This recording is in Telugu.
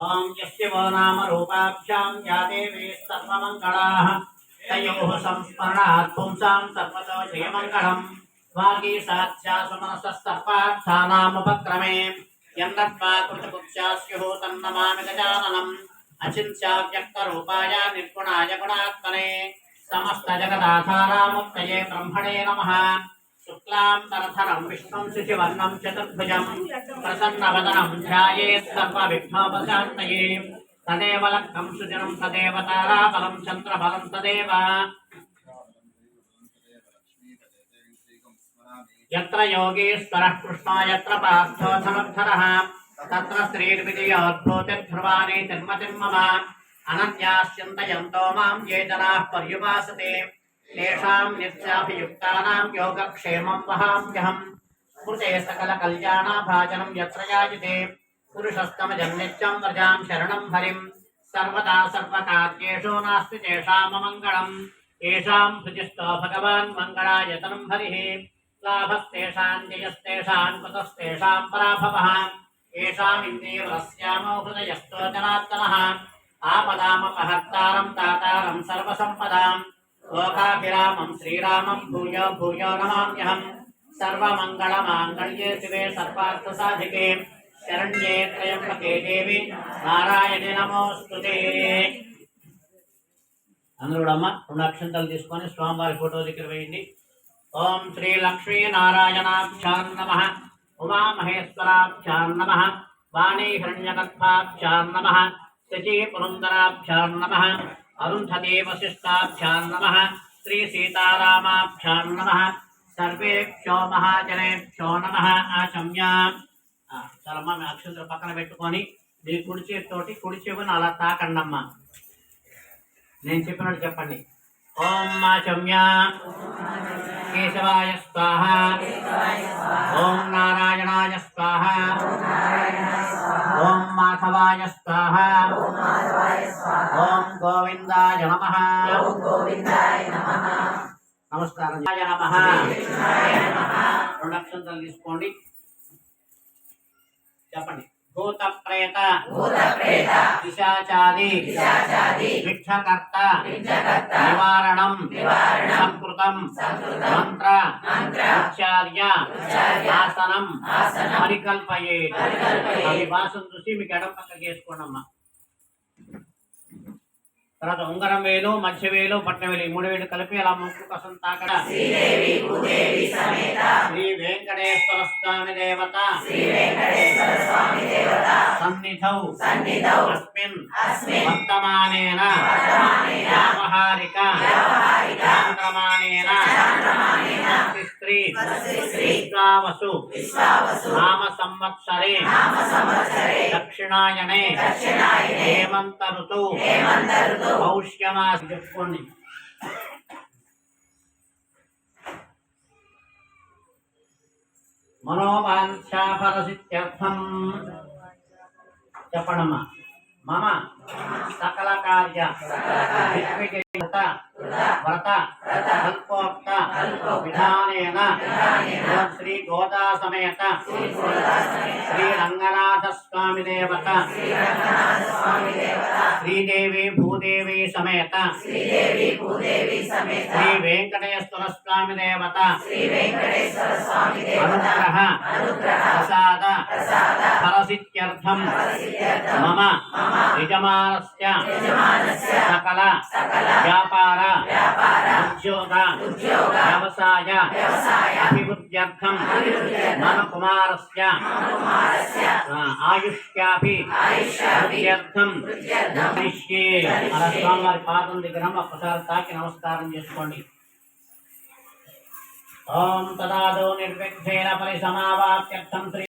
ओम यस्य वो नाम रूपाभ्यां या देवी सर्वमङ्गलाः तयोः संस्मरणात् पुंसां सर्वतो जयमङ्गलम् वागीसाध्यासमनसस्तर्पार्थानामुपक्रमे यन्नत्वा कृतपुत्स्यास्युः तन्नमामि गजाननम् अचिन्त्याव्यक्तरूपाय निर्गुणाय गुणात्मने समस्तजगदाधारामुक्तये ब्रह्मणे नमः शुक्लांबरधरं विष्णुं शशिवर्णं चतुर्भुजं प्रसन्नवदनं ध्यायेत् सर्वविघ्नोपशान्तये तदेव लक्ष्मं सुजनं तदेव ताराबलं चन्द्रबलं तदेव यत्र योगीश्वरः कृष्णो यत्र पार्थो धनुर्धरः तत्र श्रीर्विजयोद्भूतिर्ध्रुवाणि तिर्मतिर्मम अनन्यास्यन्तयन्तो मां ये जनाः पर्युपासते तेषां नित्याभियुक्तानां योगक्षेमं वहाम्यहम् स्मृते सकलकल्याणाभाजनं यत्र यायते पुरुषस्तमजन्नित्यं व्रजां शरणं हरिं सर्वदा सर्वकार्येषु नास्ति तेषाममङ्गलम् येषां भुजिष्ठो भगवान् मङ्गलायतनं हरिः लाभस्तेषां जयस्तेषां कुतस्तेषां पराभवः येषामिन्द्रियवरस्यामो हृदयस्थो जनार्दनः आपदामपहर्तारं दातारं सर्वसम्पदां लोकाभिरामं श्रीरामं भूयो भूयो नमाम्यहम् सर्वमङ्गलमाङ्गल्ये शिवे सर्वार्थसाधिके शरण्ये त्र्यम्बके देवी नारायणे नमोस्तुते అందరూడమ్మ రెండు అక్షంతలు తీసుకొని స్వామివారి ఫోటో దగ్గర వేయండి. ఓం శ్రీ లక్ష్మీ నారాయణాభ్యాం నమః ఉమామహేశ్వరాభ్యాం నమః వాణీ హిరణ్యగర్భాభ్యాం నమః శచీ పురందరాభ్యాం నమః అరుంధతీ వశిష్టాభ్యాం నమః శ్రీ సీతారామాభ్యాం నమః సర్వేభ్యో మహాజనేభ్యో నమః ఆచమ్య. చాలమ్మ మీ అక్షంతలు పక్కన పెట్టుకొని మీ కుడి చేతితోటి కుడి చెవును అలా తాకండమ్మ. నేను చెప్పినట్టు చెప్పండి. ఓం ఆచమ్య కేశవాయ స్వాహ ఓం నారాయణాయ స్వాహ ఓం మాధవాయ స్వాహ ఓం గోవిందాయ నమః. నమస్కారం. నమః. రెండు అక్షంతలు తీసుకోండి, చెప్పండి. భూత ప్రేత పిశాచాది విఘ్నకర్త నివారణం సంకృతం మంత్ర ఉచ్చార్య ఆసనం పరికల్పయేత్. అది భాషను చూసి మీకు ఎడం పక్కకి వేసుకోండమ్మా. తర్వాత ఉంగరం వేలు, మధ్య వేలు, పట్న వేలు, ఈ మూడు వేలు కలిపి అలా ముక్కు కోసం తాకడ. శ్రీ వెంకటేశ్వర స్వామి దేవత సన్నిధౌ అస్మిన్ వర్తమానేన వ్యావహారిక చాంద్రమానేన స్త్రీ విశ్వావసు నామ సంవత్సరే దక్షిణాయనే హేమంత ఋతు పౌష్యమాసి. చెప్పుకోండి. మనోవాంఛాఫలసిత్యర్థం చెప్పడమ్మా. మమ సకల కార్య దిగ్విజయ వ్రత కల్పోక్త విధానేన శ్రీ గోదా సమేత శ్రీ రంగనాథ స్వామి దేవత శ్రీదేవి భూదేవి సమేత శ్రీ వెంకటేశ్వర స్వామి దేవత అనుగ్రహ ప్రసాద ఫలసిత్యర్థం మమ యజమానస్య సకల వ్యాపార ఉద్యోగ వ్యవసాయ అభివృద్ధ్యర్థం మమ కుమారస్య ఆయుష్యాభి వృద్ధ్యర్థం కరిష్యే. అలా స్వామివారి పాదం దగ్గర ఒక్కసారి తాకి నమస్కారం చేసుకోండి. ఓం తదాదో నిర్విఘ్నేన పరిసమావాప్త్యర్థం శ్రీ